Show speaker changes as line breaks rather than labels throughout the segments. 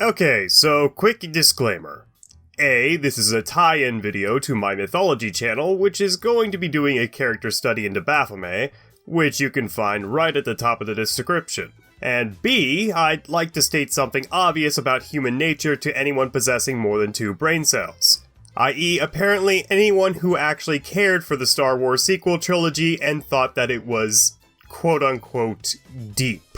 Okay, so quick disclaimer. This is a tie-in video to my mythology channel, which is going to be doing a character study into Baphomet, which you can find right at the top of the description. And B, I'd like to state something obvious about human nature to anyone possessing more than 2 brain cells. I.e., apparently anyone who actually cared for the Star Wars sequel trilogy and thought that it was, quote-unquote, deep.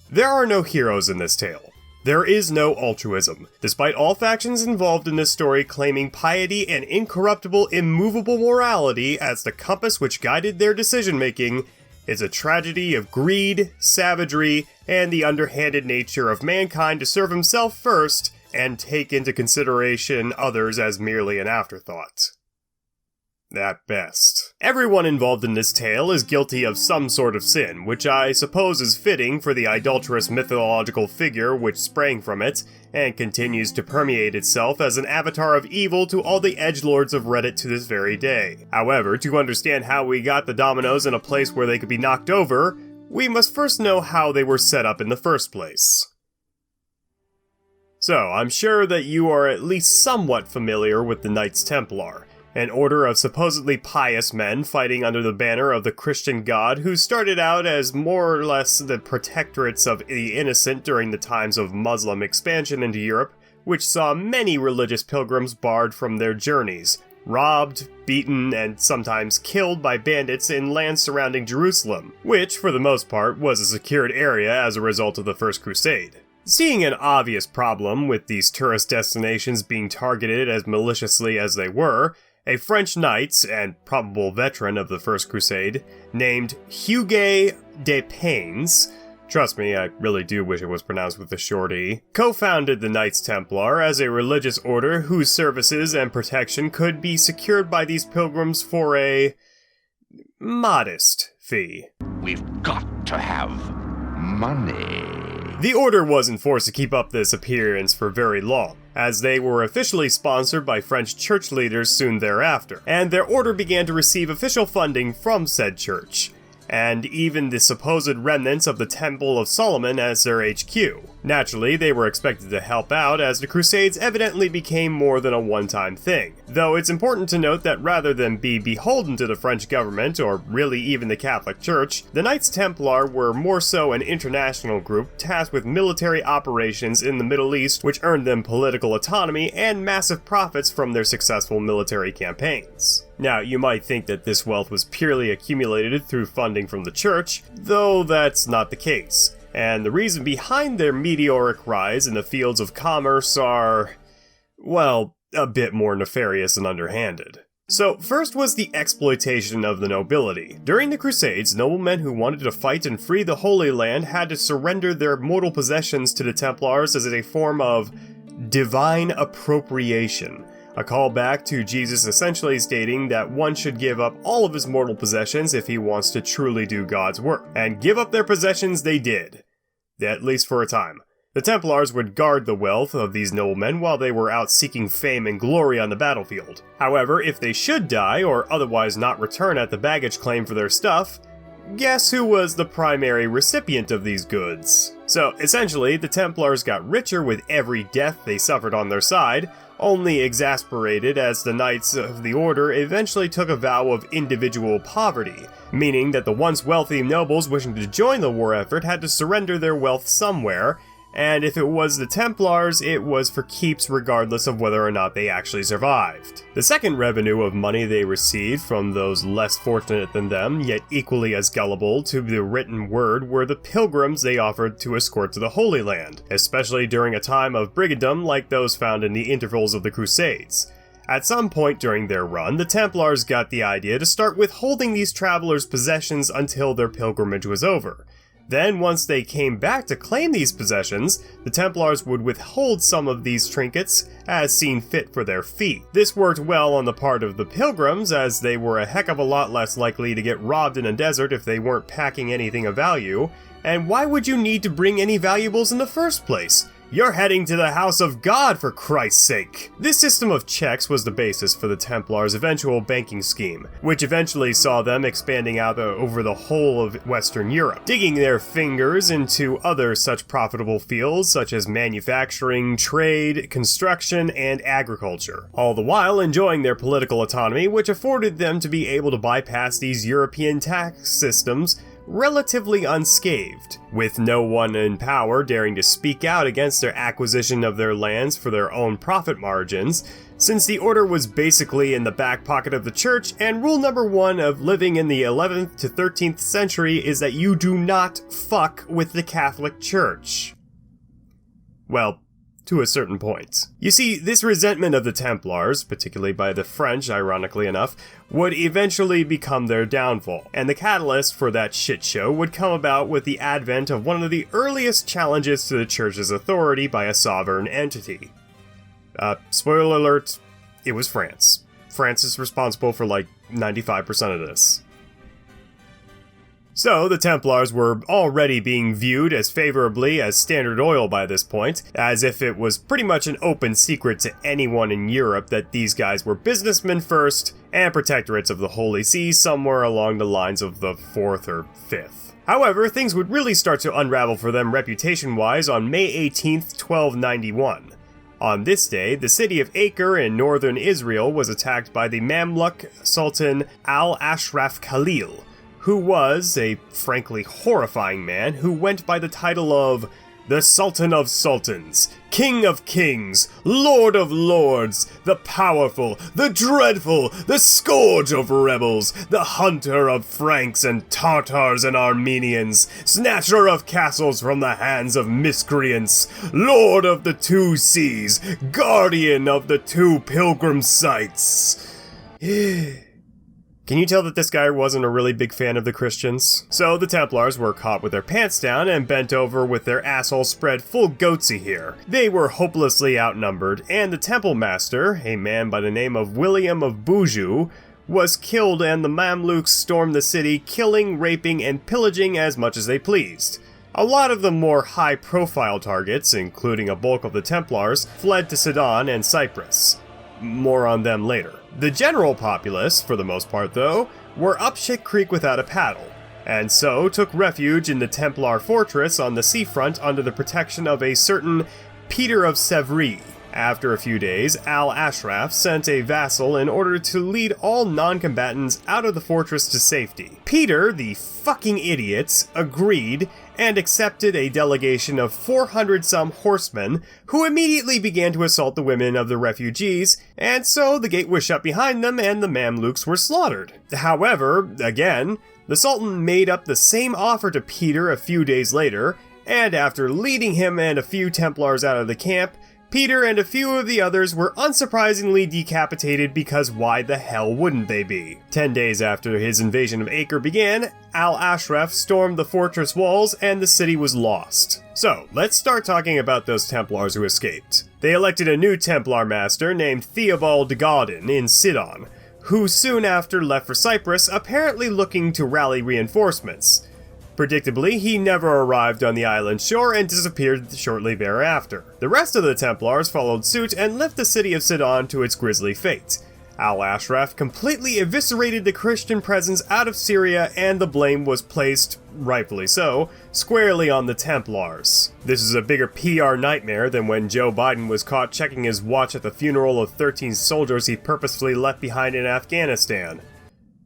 There are no heroes in this tale. There is no altruism, despite all factions involved in this story claiming piety and incorruptible, immovable morality as the compass which guided their decision-making. It's a tragedy of greed, savagery, and the underhanded nature of mankind to serve himself first and take into consideration others as merely an afterthought. At best. Everyone involved in this tale is guilty of some sort of sin, which I suppose is fitting for the idolatrous mythological figure which sprang from it, and continues to permeate itself as an avatar of evil to all the edgelords of Reddit to this very day. However, to understand how we got the dominoes in a place where they could be knocked over, we must first know how they were set up in the first place. So, I'm sure that you are at least somewhat familiar with the Knights Templar, an order of supposedly pious men fighting under the banner of the Christian God who started out as more or less the protectorates of the innocent during the times of Muslim expansion into Europe, which saw many religious pilgrims barred from their journeys, robbed, beaten, and sometimes killed by bandits in lands surrounding Jerusalem, which, for the most part, was a secured area as a result of the First Crusade. Seeing an obvious problem with these tourist destinations being targeted as maliciously as they were, a French knight, and probable veteran of the First Crusade, named Hugues de Paynes, trust me, I really do wish it was pronounced with a short E, co-founded the Knights Templar as a religious order whose services and protection could be secured by these pilgrims for a modest fee.
We've got to have money.
The order wasn't forced to keep up this appearance for very long, as they were officially sponsored by French church leaders soon thereafter, and their order began to receive official funding from said church, and even the supposed remnants of the Temple of Solomon as their HQ. Naturally, they were expected to help out, as the Crusades evidently became more than a one-time thing. Though it's important to note that rather than be beholden to the French government, or really even the Catholic Church, the Knights Templar were more so an international group tasked with military operations in the Middle East, which earned them political autonomy and massive profits from their successful military campaigns. Now, you might think that this wealth was purely accumulated through funding from the church, though that's not the case. And the reason behind their meteoric rise in the fields of commerce are, well, a bit more nefarious and underhanded. So, first was the exploitation of the nobility. During the Crusades, noblemen who wanted to fight and free the Holy Land had to surrender their mortal possessions to the Templars as a form of divine appropriation. A callback to Jesus essentially stating that one should give up all of his mortal possessions if he wants to truly do God's work. And give up their possessions they did. At least for a time. The Templars would guard the wealth of these noblemen while they were out seeking fame and glory on the battlefield. However, if they should die or otherwise not return at the baggage claim for their stuff, guess who was the primary recipient of these goods? So, essentially, the Templars got richer with every death they suffered on their side, only exasperated as the Knights of the Order eventually took a vow of individual poverty, meaning that the once wealthy nobles wishing to join the war effort had to surrender their wealth somewhere, and if it was the Templars, it was for keeps regardless of whether or not they actually survived. The second revenue of money they received from those less fortunate than them, yet equally as gullible to the written word, were the pilgrims they offered to escort to the Holy Land, especially during a time of brigandom like those found in the intervals of the Crusades. At some point during their run, the Templars got the idea to start withholding these travelers' possessions until their pilgrimage was over. Then, once they came back to claim these possessions, the Templars would withhold some of these trinkets as seen fit for their fee. This worked well on the part of the pilgrims, as they were a heck of a lot less likely to get robbed in a desert if they weren't packing anything of value. And why would you need to bring any valuables in the first place? You're heading to the house of God, for Christ's sake! This system of checks was the basis for the Templars' eventual banking scheme, which eventually saw them expanding out over the whole of Western Europe, digging their fingers into other such profitable fields such as manufacturing, trade, construction, and agriculture, all the while enjoying their political autonomy, which afforded them to be able to bypass these European tax systems relatively unscathed, with no one in power daring to speak out against their acquisition of their lands for their own profit margins, since the order was basically in the back pocket of the church, and rule number one of living in the 11th to 13th century is that you do not fuck with the Catholic Church. Well, to a certain point. You see, this resentment of the Templars, particularly by the French, ironically enough, would eventually become their downfall, and the catalyst for that shit show would come about with the advent of one of the earliest challenges to the Church's authority by a sovereign entity. Spoiler alert, it was France. France is responsible for like 95% of this. So, the Templars were already being viewed as favorably as Standard Oil by this point, as if it was pretty much an open secret to anyone in Europe that these guys were businessmen first and protectorates of the Holy See somewhere along the lines of the 4th or 5th. However, things would really start to unravel for them reputation-wise on May 18th, 1291. On this day, the city of Acre in northern Israel was attacked by the Mamluk Sultan al-Ashraf Khalil, who was a frankly horrifying man who went by the title of the Sultan of Sultans, King of Kings, Lord of Lords, the powerful, the dreadful, the scourge of rebels, the hunter of Franks and Tartars and Armenians, snatcher of castles from the hands of miscreants, Lord of the two seas, guardian of the two pilgrim sites. Can you tell that this guy wasn't a really big fan of the Christians? So the Templars were caught with their pants down and bent over with their assholes spread full goatsy here. They were hopelessly outnumbered, and the Temple Master, a man by the name of William of Boujou, was killed, and the Mamluks stormed the city, killing, raping, and pillaging as much as they pleased. A lot of the more high-profile targets, including a bulk of the Templars, fled to Sidon and Cyprus. More on them later. The general populace, for the most part though, were up shit creek without a paddle, and so took refuge in the Templar fortress on the seafront under the protection of a certain Peter of Sevres. After a few days, Al-Ashraf sent a vassal in order to lead all non-combatants out of the fortress to safety. Peter, the fucking idiot, agreed and accepted a delegation of 400-some horsemen, who immediately began to assault the women of the refugees, and so the gate was shut behind them and the Mamluks were slaughtered. However, again, the Sultan made up the same offer to Peter a few days later, and after leading him and a few Templars out of the camp, Peter and a few of the others were unsurprisingly decapitated, because why the hell wouldn't they be? 10 days after his invasion of Acre began, Al-Ashraf stormed the fortress walls and the city was lost. So, let's start talking about those Templars who escaped. They elected a new Templar master named Theobald Gaudin in Sidon, who soon after left for Cyprus, apparently looking to rally reinforcements. Predictably, he never arrived on the island shore and disappeared shortly thereafter. The rest of the Templars followed suit and left the city of Sidon to its grisly fate. Al-Ashraf completely eviscerated the Christian presence out of Syria, and the blame was placed, rightfully so, squarely on the Templars. This is a bigger PR nightmare than when Joe Biden was caught checking his watch at the funeral of 13 soldiers he purposefully left behind in Afghanistan,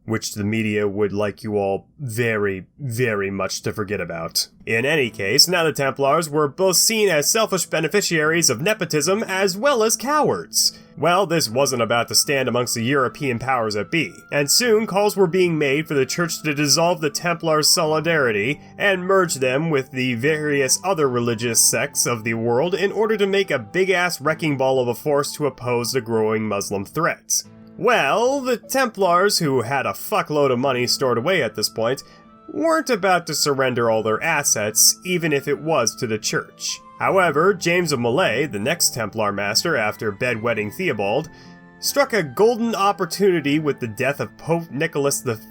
which the media would like you all very, very much to forget about. In any case, now the Templars were both seen as selfish beneficiaries of nepotism as well as cowards. Well, this wasn't about to stand amongst the European powers that be, and soon calls were being made for the Church to dissolve the Templars' solidarity and merge them with the various other religious sects of the world in order to make a big-ass wrecking ball of a force to oppose the growing Muslim threat. Well, the Templars, who had a fuckload of money stored away at this point, weren't about to surrender all their assets, even if it was to the Church. However, James of Malay, the next Templar master after bedwetting Theobald, struck a golden opportunity with the death of Pope Nicholas IV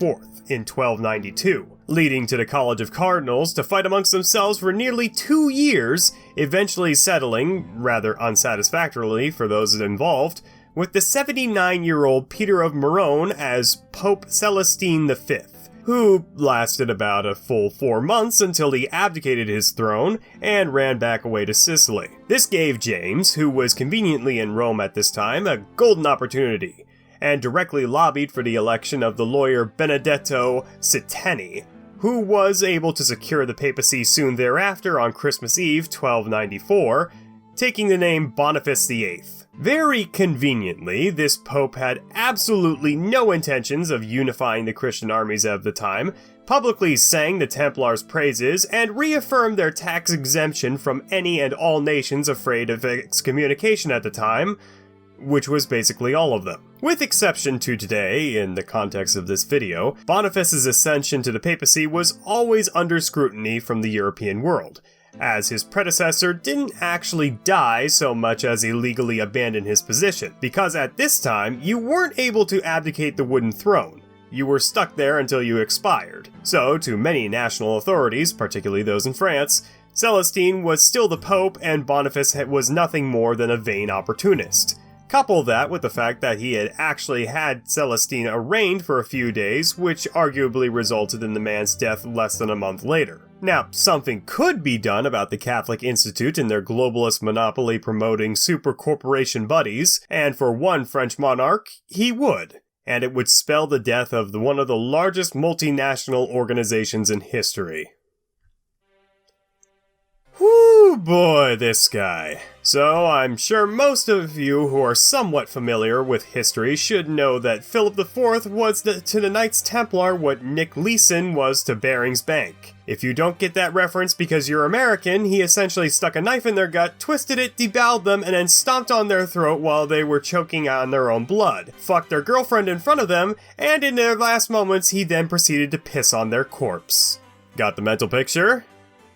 in 1292, leading to the College of Cardinals to fight amongst themselves for nearly 2 years, eventually settling, rather unsatisfactorily for those involved, with the 79-year-old Peter of Morone as Pope Celestine V, who lasted about a full 4 months until he abdicated his throne and ran back away to Sicily. This gave James, who was conveniently in Rome at this time, a golden opportunity, and directly lobbied for the election of the lawyer Benedetto Citeni, who was able to secure the papacy soon thereafter on Christmas Eve 1294, taking the name Boniface VIII. Very conveniently, this pope had absolutely no intentions of unifying the Christian armies of the time, publicly sang the Templars' praises, and reaffirmed their tax exemption from any and all nations afraid of excommunication at the time, which was basically all of them. With exception to today, in the context of this video, Boniface's ascension to the papacy was always under scrutiny from the European world, as his predecessor didn't actually die so much as illegally abandon his position, because at this time, you weren't able to abdicate the wooden throne. You were stuck there until you expired. So, to many national authorities, particularly those in France, Celestine was still the pope and Boniface was nothing more than a vain opportunist. Couple that with the fact that he had actually had Celestine arraigned for a few days, which arguably resulted in the man's death less than a month later. Now, something could be done about the Catholic Institute and their globalist monopoly promoting super corporation buddies, and for one French monarch, he would. And it would spell the death of one of the largest multinational organizations in history. Whoo boy, this guy. So, I'm sure most of you who are somewhat familiar with history should know that Philip IV was to the Knights Templar what Nick Leeson was to Barings Bank. If you don't get that reference because you're American, he essentially stuck a knife in their gut, twisted it, deboweled them, and then stomped on their throat while they were choking on their own blood, fucked their girlfriend in front of them, and in their last moments he then proceeded to piss on their corpse. Got the mental picture?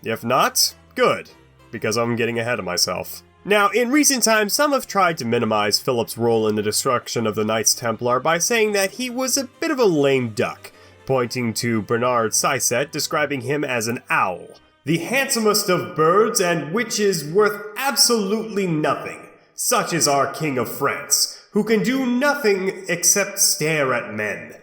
If not, good, because I'm getting ahead of myself. Now, in recent times, some have tried to minimize Philip's role in the destruction of the Knights Templar by saying that he was a bit of a lame duck, pointing to Bernard Sisset describing him as an owl, the handsomest of birds and which is worth absolutely nothing. Such is our King of France, who can do nothing except stare at men.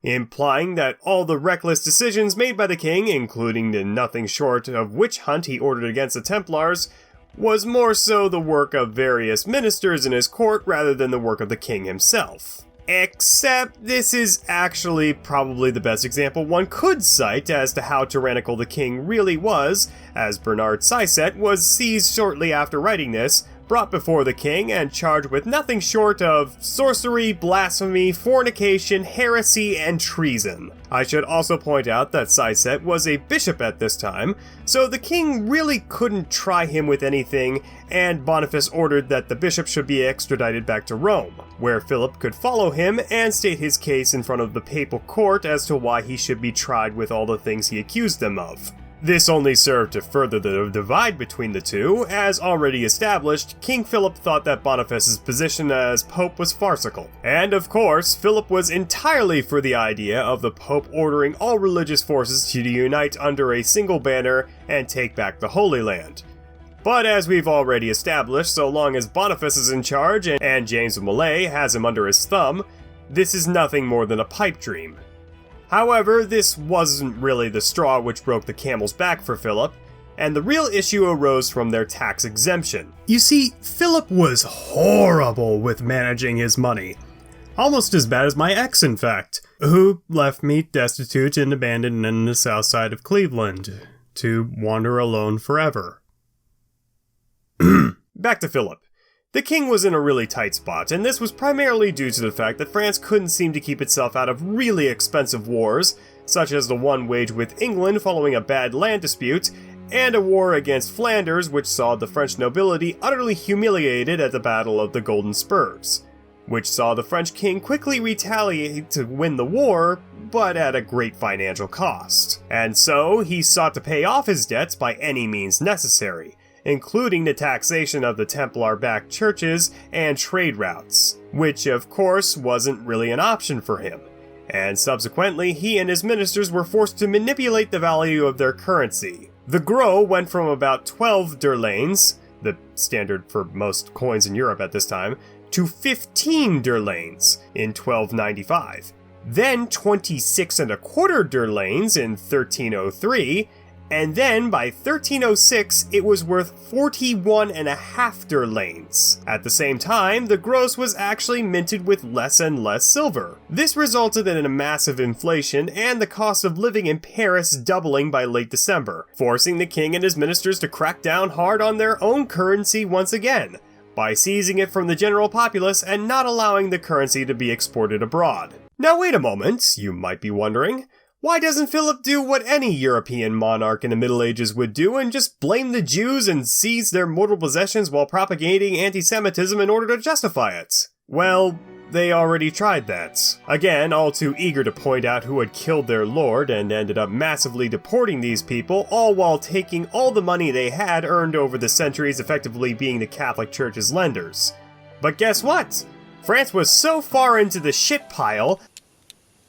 Implying that all the reckless decisions made by the king, including the nothing short of witch hunt he ordered against the Templars, was more so the work of various ministers in his court rather than the work of the king himself. Except this is actually probably the best example one could cite as to how tyrannical the king really was, as Bernard Sisset was seized shortly after writing this, brought before the king and charged with nothing short of sorcery, blasphemy, fornication, heresy, and treason. I should also point out that Sisset was a bishop at this time, so the king really couldn't try him with anything, and Boniface ordered that the bishop should be extradited back to Rome, where Philip could follow him and state his case in front of the papal court as to why he should be tried with all the things he accused them of. This only served to further the divide between the two. As already established, King Philip thought that Boniface's position as pope was farcical. And of course, Philip was entirely for the idea of the pope ordering all religious forces to unite under a single banner and take back the Holy Land. But as we've already established, so long as Boniface is in charge and James of Malay has him under his thumb, this is nothing more than a pipe dream. However, this wasn't really the straw which broke the camel's back for Philip, and the real issue arose from their tax exemption. You see, Philip was horrible with managing his money. Almost as bad as my ex, in fact, who left me destitute and abandoned in the south side of Cleveland, to wander alone forever. Back to Philip. The king was in a really tight spot, and this was primarily due to the fact that France couldn't seem to keep itself out of really expensive wars, such as the one waged with England following a bad land dispute, and a war against Flanders which saw the French nobility utterly humiliated at the Battle of the Golden Spurs, which saw the French king quickly retaliate to win the war, but at a great financial cost. And so, he sought to pay off his debts by any means necessary, including the taxation of the Templar-backed churches and trade routes. which of course wasn't really an option for him, and subsequently he and his ministers were forced to manipulate the value of their currency. The gros went from about 12 derlanes, the standard for most coins in Europe at this time, to 15 derlanes in 1295, then 26 and a quarter derlanes in 1303, and then by 1306 it was worth 41 and a half derlanes. At the same time, the gros was actually minted with less and less silver. This resulted in a massive inflation and the cost of living in Paris doubling by late December, forcing the king and his ministers to crack down hard on their own currency once again, by seizing it from the general populace and not allowing the currency to be exported abroad. Now wait a moment, you might be wondering. Why doesn't Philip do what any European monarch in the Middle Ages would do and just blame the Jews and seize their mortal possessions while propagating anti-Semitism in order to justify it? Well, they already tried that. Again, all too eager to point out who had killed their lord and ended up massively deporting these people, all while taking all the money they had earned over the centuries, effectively being the Catholic Church's lenders. But guess what? France was so far into the shit pile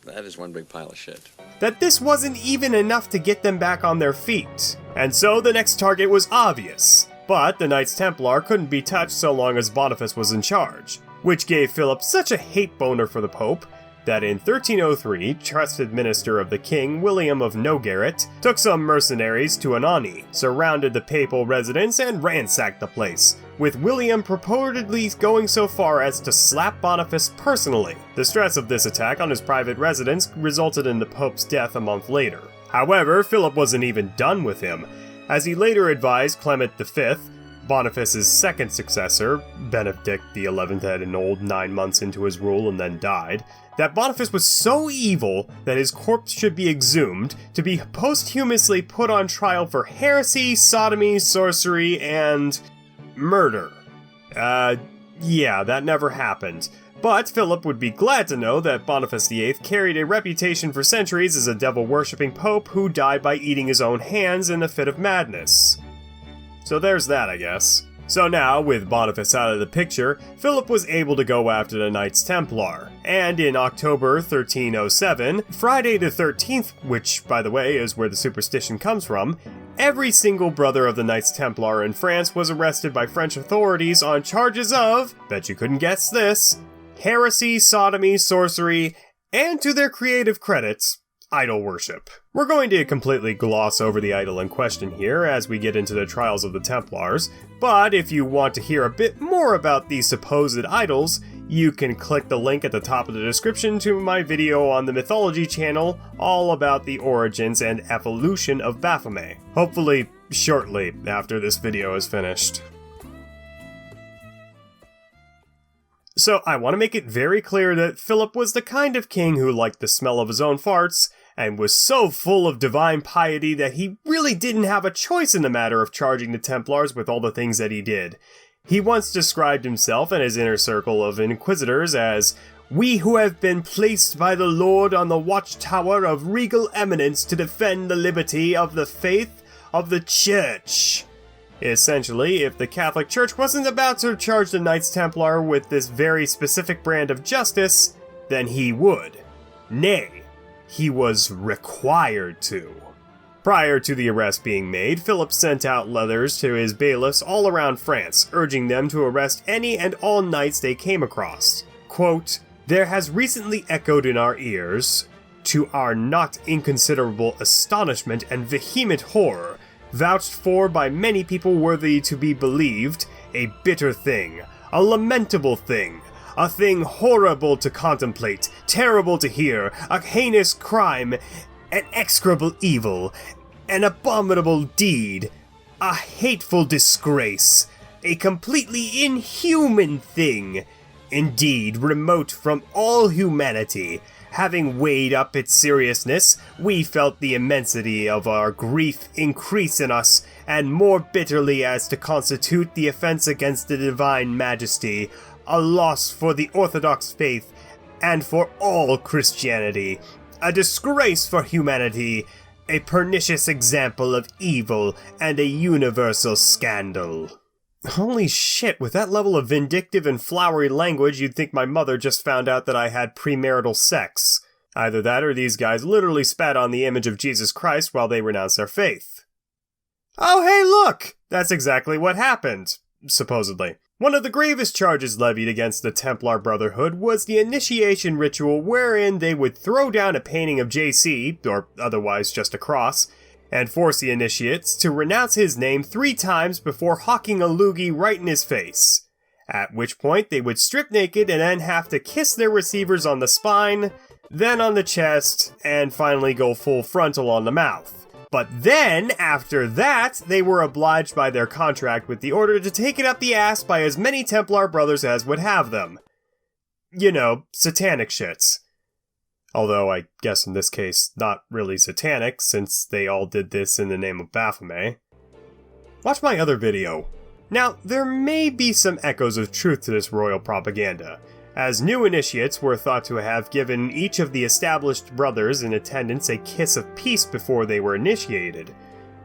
that is one big pile of shit,
that this wasn't even enough to get them back on their feet. And so the next target was obvious, but the Knights Templar couldn't be touched so long as Boniface was in charge, which gave Philip such a hate boner for the Pope that in 1303, trusted minister of the king, William of Nogaret, took some mercenaries to Anagni, surrounded the papal residence, and ransacked the place, with William purportedly going so far as to slap Boniface personally. The stress of this attack on his private residence resulted in the Pope's death a month later. However, Philip wasn't even done with him, as he later advised Clement V, Boniface's second successor, Benedict XI had annulled 9 months into his rule and then died, that Boniface was so evil that his corpse should be exhumed to be posthumously put on trial for heresy, sodomy, sorcery, and murder. Yeah, that never happened. But Philip would be glad to know that Boniface VIII carried a reputation for centuries as a devil-worshipping pope who died by eating his own hands in a fit of madness. So there's that, I guess. So now, with Boniface out of the picture, Philip was able to go after the Knights Templar. And in October 1307, Friday the 13th, which, by the way, is where the superstition comes from, every single brother of the Knights Templar in France was arrested by French authorities on charges of, bet you couldn't guess this, heresy, sodomy, sorcery, and to their creative credits, idol worship. We're going to completely gloss over the idol in question here as we get into the trials of the Templars, but if you want to hear a bit more about these supposed idols, you can click the link at the top of the description to my video on the Mythology channel all about the origins and evolution of Baphomet, hopefully shortly after this video is finished. So I want to make it very clear that Philip was the kind of king who liked the smell of his own farts, and was so full of divine piety that he really didn't have a choice in the matter of charging the Templars with all the things that he did. He once described himself and his inner circle of inquisitors as, "We who have been placed by the Lord on the watchtower of regal eminence to defend the liberty of the faith of the Church." Essentially, if the Catholic Church wasn't about to charge the Knights Templar with this very specific brand of justice, then he would. Nay, he was required to. Prior to the arrest being made, Philip sent out letters to his bailiffs all around France, urging them to arrest any and all knights they came across. Quote, "There has recently echoed in our ears, to our not inconsiderable astonishment and vehement horror, vouched for by many people worthy to be believed, a bitter thing, a lamentable thing, a thing horrible to contemplate, terrible to hear, a heinous crime, an execrable evil, an abominable deed, a hateful disgrace, a completely inhuman thing, indeed remote from all humanity. Having weighed up its seriousness, we felt the immensity of our grief increase in us, and more bitterly as to constitute the offense against the divine majesty, a loss for the Orthodox faith, and for all Christianity, a disgrace for humanity, a pernicious example of evil, and a universal scandal." Holy shit, with that level of vindictive and flowery language, you'd think my mother just found out that I had premarital sex. Either that or these guys literally spat on the image of Jesus Christ while they renounced their faith. Oh, hey, look! That's exactly what happened, supposedly. One of the gravest charges levied against the Templar Brotherhood was the initiation ritual wherein they would throw down a painting of JC, or otherwise just a cross, and force the initiates to renounce his name 3 times before hawking a loogie right in his face. At which point they would strip naked and then have to kiss their receivers on the spine, then on the chest, and finally go full frontal on the mouth. But then, after that, they were obliged by their contract with the Order to take it up the ass by as many Templar brothers as would have them. You know, satanic shits. Although, I guess in this case, not really satanic, since they all did this in the name of Baphomet. Watch my other video. Now, there may be some echoes of truth to this royal propaganda, as new initiates were thought to have given each of the established brothers in attendance a kiss of peace before they were initiated,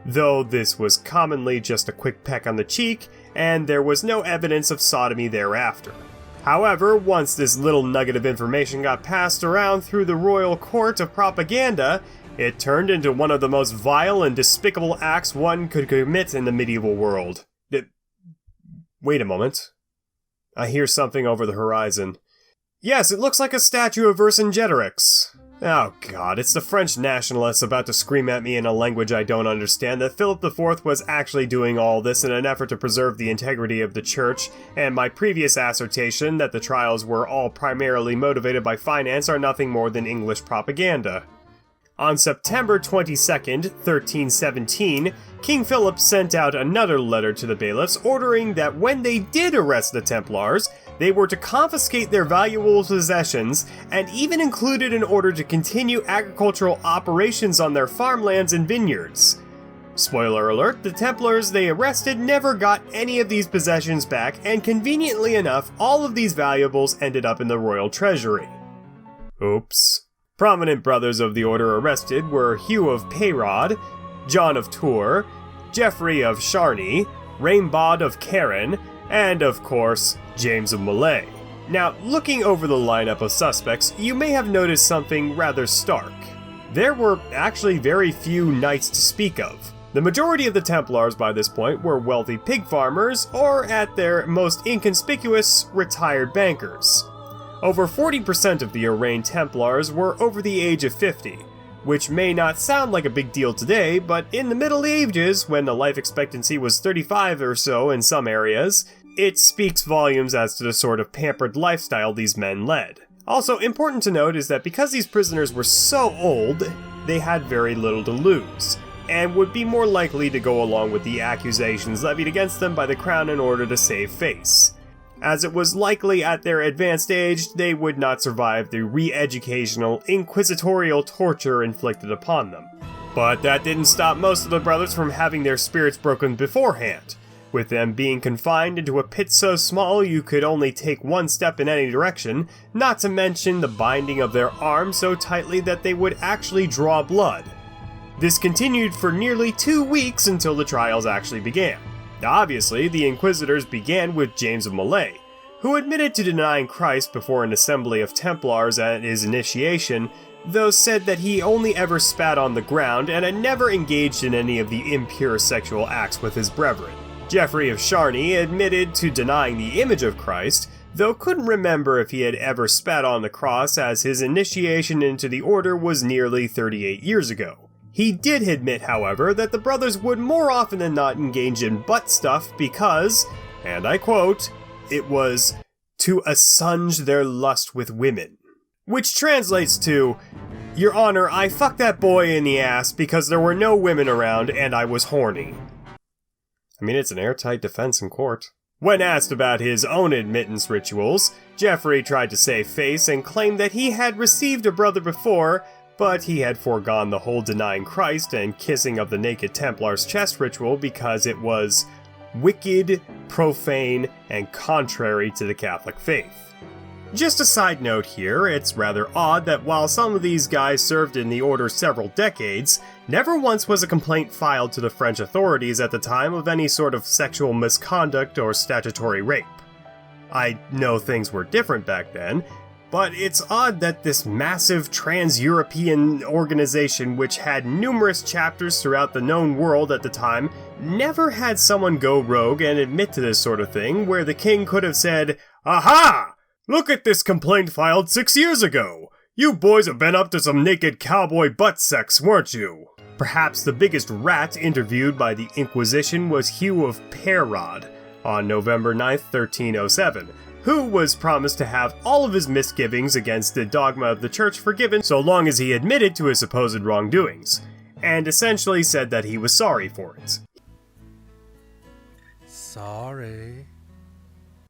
though this was commonly just a quick peck on the cheek, and there was no evidence of sodomy thereafter. However, once this little nugget of information got passed around through the royal court of propaganda, it turned into one of the most vile and despicable acts one could commit in the medieval world. Wait a moment. I hear something over the horizon. Yes, it looks like a statue of Vercingetorix. Oh god, it's the French nationalists about to scream at me in a language I don't understand that Philip IV was actually doing all this in an effort to preserve the integrity of the church, and my previous assertion that the trials were all primarily motivated by finance are nothing more than English propaganda. On September 22nd, 1317, King Philip sent out another letter to the bailiffs ordering that when they did arrest the Templars, they were to confiscate their valuable possessions, and even included an order to continue agricultural operations on their farmlands and vineyards. Spoiler alert, the Templars they arrested never got any of these possessions back, and conveniently enough, all of these valuables ended up in the royal treasury. Oops. Prominent brothers of the order arrested were Hugh of Peyrod, John of Tours, Geoffrey of Charny, Raimbaud of Caron, and of course, James of Malay. Now, looking over the lineup of suspects, you may have noticed something rather stark. There were actually very few knights to speak of. The majority of the Templars by this point were wealthy pig farmers, or at their most inconspicuous, retired bankers. Over 40% of the arraigned Templars were over the age of 50, which may not sound like a big deal today, but in the Middle Ages, when the life expectancy was 35 or so in some areas, it speaks volumes as to the sort of pampered lifestyle these men led. Also, important to note is that because these prisoners were so old, they had very little to lose, and would be more likely to go along with the accusations levied against them by the crown in order to save face, as it was likely at their advanced age they would not survive the re-educational, inquisitorial torture inflicted upon them. But that didn't stop most of the brothers from having their spirits broken beforehand, with them being confined into a pit so small you could only take one step in any direction, not to mention the binding of their arms so tightly that they would actually draw blood. This continued for nearly 2 weeks until the trials actually began. Obviously, the Inquisitors began with James of Malay, who admitted to denying Christ before an assembly of Templars at his initiation, though said that he only ever spat on the ground and had never engaged in any of the impure sexual acts with his brethren. Geoffrey of Charny admitted to denying the image of Christ, though couldn't remember if he had ever spat on the cross as his initiation into the order was nearly 38 years ago. He did admit, however, that the brothers would more often than not engage in butt stuff because, and I quote, it was to assuage their lust with women. Which translates to, Your Honor, I fucked that boy in the ass because there were no women around and I was horny. I mean, it's an airtight defense in court. When asked about his own admittance rituals, Geoffrey tried to save face and claimed that he had received a brother before, but he had foregone the whole denying Christ and kissing of the naked Templar's chest ritual because it was wicked, profane, and contrary to the Catholic faith. Just a side note here, it's rather odd that while some of these guys served in the Order several decades, never once was a complaint filed to the French authorities at the time of any sort of sexual misconduct or statutory rape. I know things were different back then, but it's odd that this massive trans-European organization, which had numerous chapters throughout the known world at the time, never had someone go rogue and admit to this sort of thing, where the king could have said, "Aha! Look at this complaint filed 6 years ago! You boys have been up to some naked cowboy butt sex, weren't you?" Perhaps the biggest rat interviewed by the Inquisition was Hugh of Perrod on November 9th, 1307, who was promised to have all of his misgivings against the dogma of the church forgiven so long as he admitted to his supposed wrongdoings, and essentially said that he was sorry for it.
Sorry.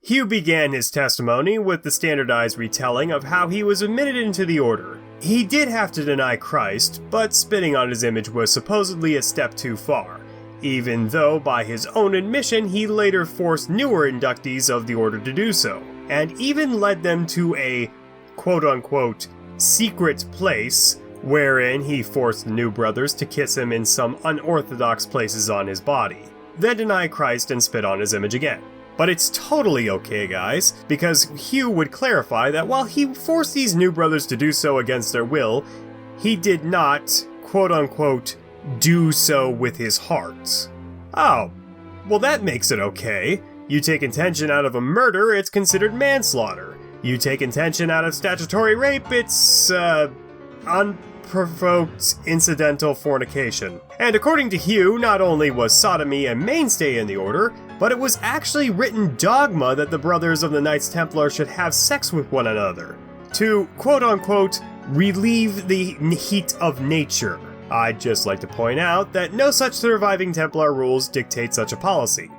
Hugh began his testimony with the standardized retelling of how he was admitted into the order. He did have to deny Christ, but spitting on his image was supposedly a step too far, even though by his own admission he later forced newer inductees of the order to do so, and even led them to a quote-unquote secret place wherein he forced the new brothers to kiss him in some unorthodox places on his body, then deny Christ and spit on his image again. But it's totally okay, guys, because Hugh would clarify that while he forced these new brothers to do so against their will, he did not, quote-unquote, do so with his heart. Oh, well that makes it okay. You take intention out of a murder, it's considered manslaughter. You take intention out of statutory rape, it's, unprovoked incidental fornication. And according to Hugh, not only was sodomy a mainstay in the order, but it was actually written dogma that the brothers of the Knights Templar should have sex with one another, to, quote-unquote, relieve the heat of nature. I'd just like to point out that no such surviving Templar rules dictate such a policy.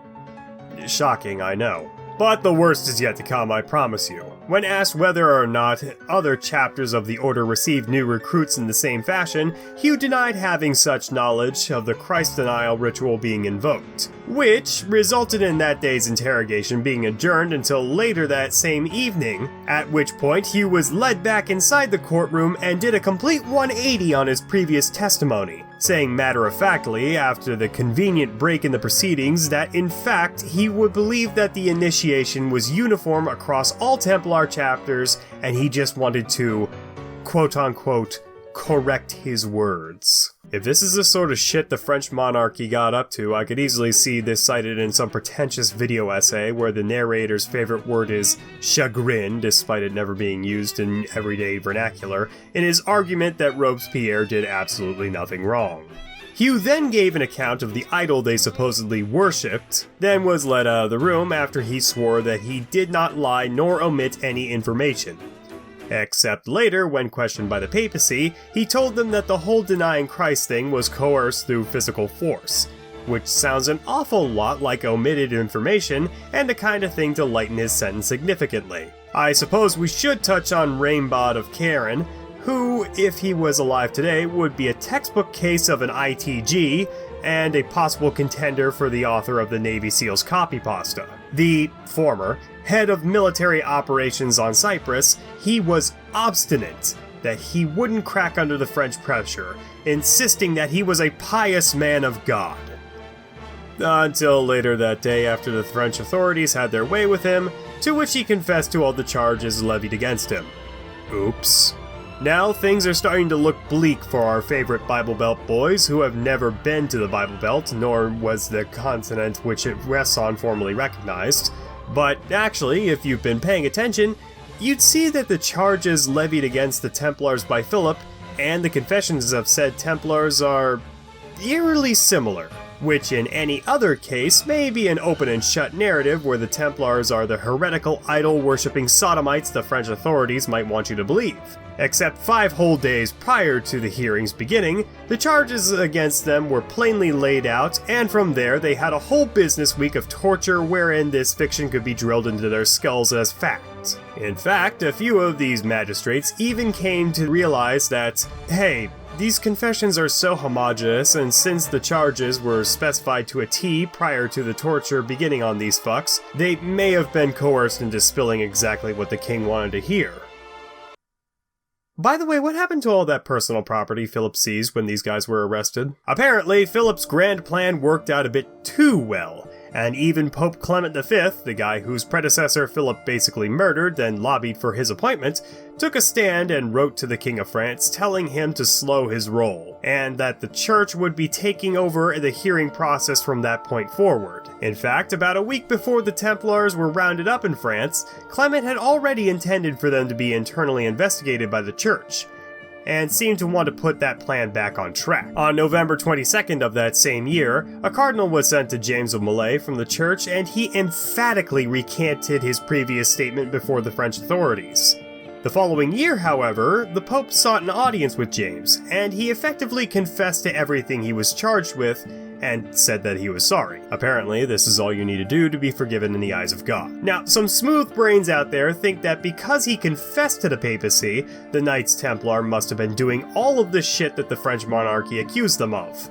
Shocking, I know. But the worst is yet to come, I promise you. When asked whether or not other chapters of the Order received new recruits in the same fashion, Hugh denied having such knowledge of the Christ denial ritual being invoked, which resulted in that day's interrogation being adjourned until later that same evening, at which point Hugh was led back inside the courtroom and did a complete 180 on his previous testimony, saying matter-of-factly, after the convenient break in the proceedings, that in fact he would believe that the initiation was uniform across all Templar chapters, and he just wanted to, quote-unquote, correct his words. If this is the sort of shit the French monarchy got up to, I could easily see this cited in some pretentious video essay where the narrator's favorite word is chagrin, despite it never being used in everyday vernacular, in his argument that Robespierre did absolutely nothing wrong. Hugh then gave an account of the idol they supposedly worshipped, then was led out of the room after he swore that he did not lie nor omit any information. Except later, when questioned by the papacy, he told them that the whole denying Christ thing was coerced through physical force, which sounds an awful lot like omitted information and the kind of thing to lighten his sentence significantly. I suppose we should touch on Rainbod of Karen, who, if he was alive today, would be a textbook case of an ITG and a possible contender for the author of the Navy SEALs copy pasta. The former head of military operations on Cyprus, he was obstinate that he wouldn't crack under the French pressure, insisting that he was a pious man of God. Until later that day, after the French authorities had their way with him, to which he confessed to all the charges levied against him. Oops. Now things are starting to look bleak for our favorite Bible Belt boys who have never been to the Bible Belt, nor was the continent which it rests on formally recognized. But actually, if you've been paying attention, you'd see that the charges levied against the Templars by Philip and the confessions of said Templars are eerily similar, which in any other case may be an open and shut narrative where the Templars are the heretical idol-worshipping sodomites the French authorities might want you to believe. Except 5 whole days prior to the hearings beginning, the charges against them were plainly laid out, and from there they had a whole business week of torture wherein this fiction could be drilled into their skulls as fact. In fact, a few of these magistrates even came to realize that, hey, these confessions are so homogeneous, and since the charges were specified to a T prior to the torture beginning on these fucks, they may have been coerced into spilling exactly what the king wanted to hear. By the way, what happened to all that personal property Philip seized when these guys were arrested? Apparently, Philip's grand plan worked out a bit too well, and even Pope Clement V, the guy whose predecessor Philip basically murdered, then lobbied for his appointment, took a stand and wrote to the King of France telling him to slow his roll, and that the church would be taking over the hearing process from that point forward. In fact, about a week before the Templars were rounded up in France, Clement had already intended for them to be internally investigated by the church, and seemed to want to put that plan back on track. On November 22nd of that same year, a cardinal was sent to James of Malay from the church, and he emphatically recanted his previous statement before the French authorities. The following year, however, the Pope sought an audience with James, and he effectively confessed to everything he was charged with, and said that he was sorry. Apparently, this is all you need to do to be forgiven in the eyes of God. Now, some smooth brains out there think that because he confessed to the papacy, the Knights Templar must have been doing all of the shit that the French monarchy accused them of.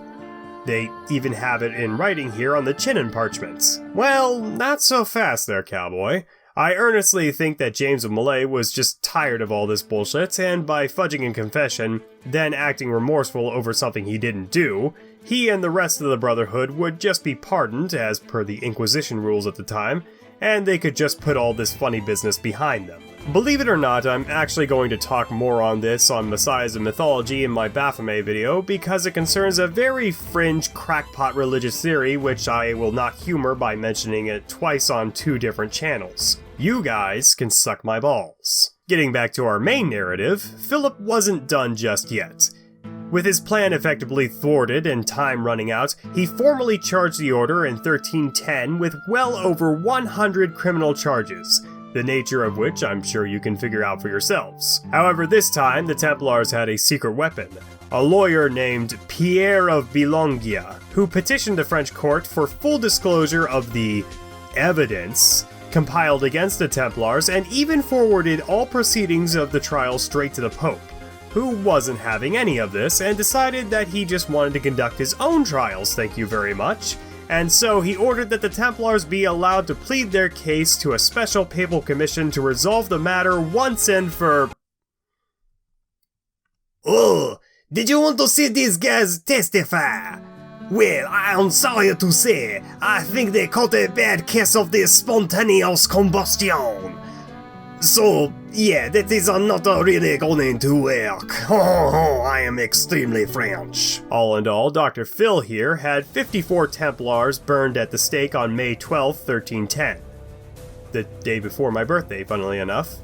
They even have it in writing here on the Chinon parchments. Well, not so fast there, cowboy. I earnestly think that James of Malay was just tired of all this bullshit, and by fudging in confession, then acting remorseful over something he didn't do, he and the rest of the Brotherhood would just be pardoned, as per the Inquisition rules at the time, and they could just put all this funny business behind them. Believe it or not, I'm actually going to talk more on this on Messiahs and Mythology in my Baphomet video, because it concerns a very fringe crackpot religious theory which I will not humor by mentioning it twice on 2 different channels. You guys can suck my balls. Getting back to our main narrative, Philip wasn't done just yet. With his plan effectively thwarted and time running out, he formally charged the order in 1310 with well over 100 criminal charges, the nature of which I'm sure you can figure out for yourselves. However, this time the Templars had a secret weapon, a lawyer named Pierre of Boulogne, who petitioned the French court for full disclosure of the evidence compiled against the Templars, and even forwarded all proceedings of the trial straight to the Pope, who wasn't having any of this and decided that he just wanted to conduct his own trials, thank you very much, and so he ordered that the Templars be allowed to plead their case to a special papal commission to resolve the matter once and for...
Oh, did you want to see these guys testify? Well, I'm sorry to say, I think they caught a bad case of the spontaneous combustion. So, yeah, that is not really going to work. Oh, I am extremely French.
All in all, Dr. Phil here had 54 Templars burned at the stake on May 12, 1310. The day before my birthday, funnily enough.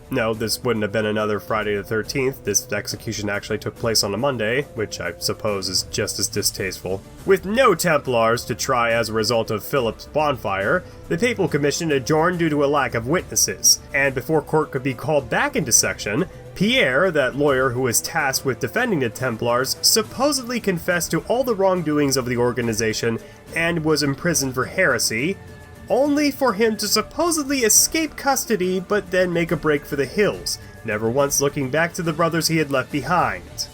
No, this wouldn't have been another Friday the 13th. This execution actually took place on a Monday, which I suppose is just as distasteful. With no Templars to try as a result of Philip's bonfire, the Papal Commission adjourned due to a lack of witnesses, and before court could be called back into session, Pierre, that lawyer who was tasked with defending the Templars, supposedly confessed to all the wrongdoings of the organization and was imprisoned for heresy, only for him to supposedly escape custody but then make a break for the hills, never once looking back to the brothers he had left behind.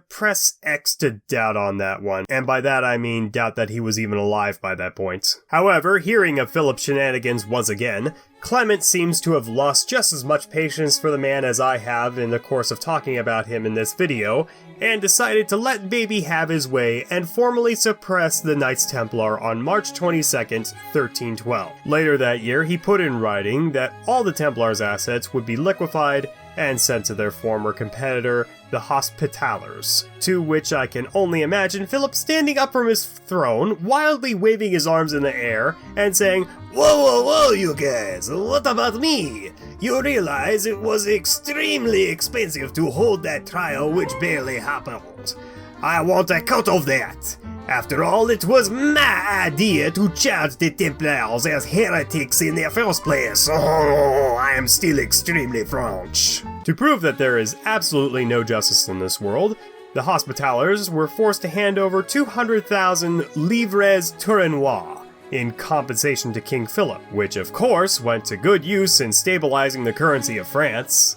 Press X to doubt on that one, and by that I mean doubt that he was even alive by that point. However, hearing of Philip's shenanigans once again, Clement seems to have lost just as much patience for the man as I have in the course of talking about him in this video, and decided to let baby have his way and formally suppress the Knights Templar on March 22nd, 1312. Later that year, he put in writing that all the Templars' assets would be liquefied and sent to their former competitor, the Hospitallers, to which I can only imagine Philip standing up from his throne, wildly waving his arms in the air, and saying,
Whoa, whoa, whoa, you guys, what about me? You realize it was extremely expensive to hold that trial which barely happened. I want a cut of that. After all, it was my idea to charge the Templars as heretics in the first place. Oh, I am still extremely French.
To prove that there is absolutely no justice in this world, the Hospitallers were forced to hand over 200,000 livres tournois in compensation to King Philip, which of course went to good use in stabilizing the currency of France.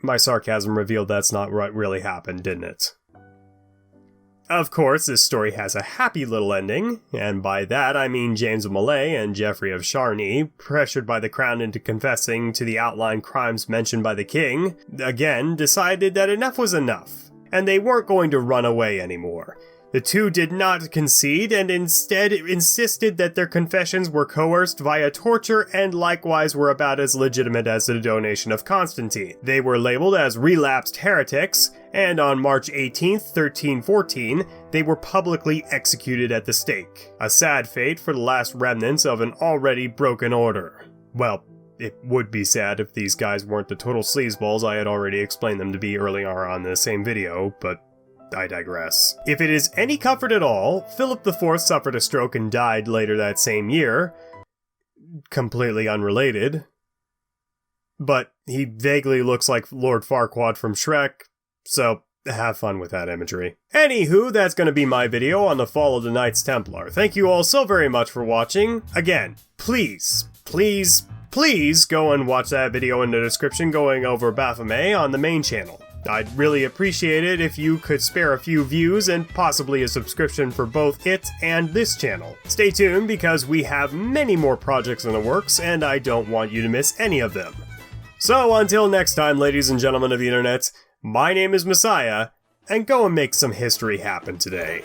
My sarcasm revealed that's not what really happened, didn't it? Of course, this story has a happy little ending, and by that I mean James of Malay and Geoffrey of Charny, pressured by the crown into confessing to the outlined crimes mentioned by the king, again decided that enough was enough, and they weren't going to run away anymore. The two did not concede and instead insisted that their confessions were coerced via torture and likewise were about as legitimate as the donation of Constantine. They were labeled as relapsed heretics, and on March 18th, 1314, they were publicly executed at the stake. A sad fate for the last remnants of an already broken order. Well, it would be sad if these guys weren't the total sleazeballs I had already explained them to be earlier on in the same video, but I digress. If it is any comfort at all, Philip IV suffered a stroke and died later that same year. Completely unrelated. But he vaguely looks like Lord Farquaad from Shrek, so have fun with that imagery. Anywho, that's going to be my video on the fall of the Knights Templar. Thank you all so very much for watching. Again, please go and watch that video in the description going over Baphomet on the main channel. I'd really appreciate it if you could spare a few views and possibly a subscription for both it and this channel. Stay tuned because we have many more projects in the works and I don't want you to miss any of them. So until next time, ladies and gentlemen of the internet, my name is Messiah, and go and make some history happen today.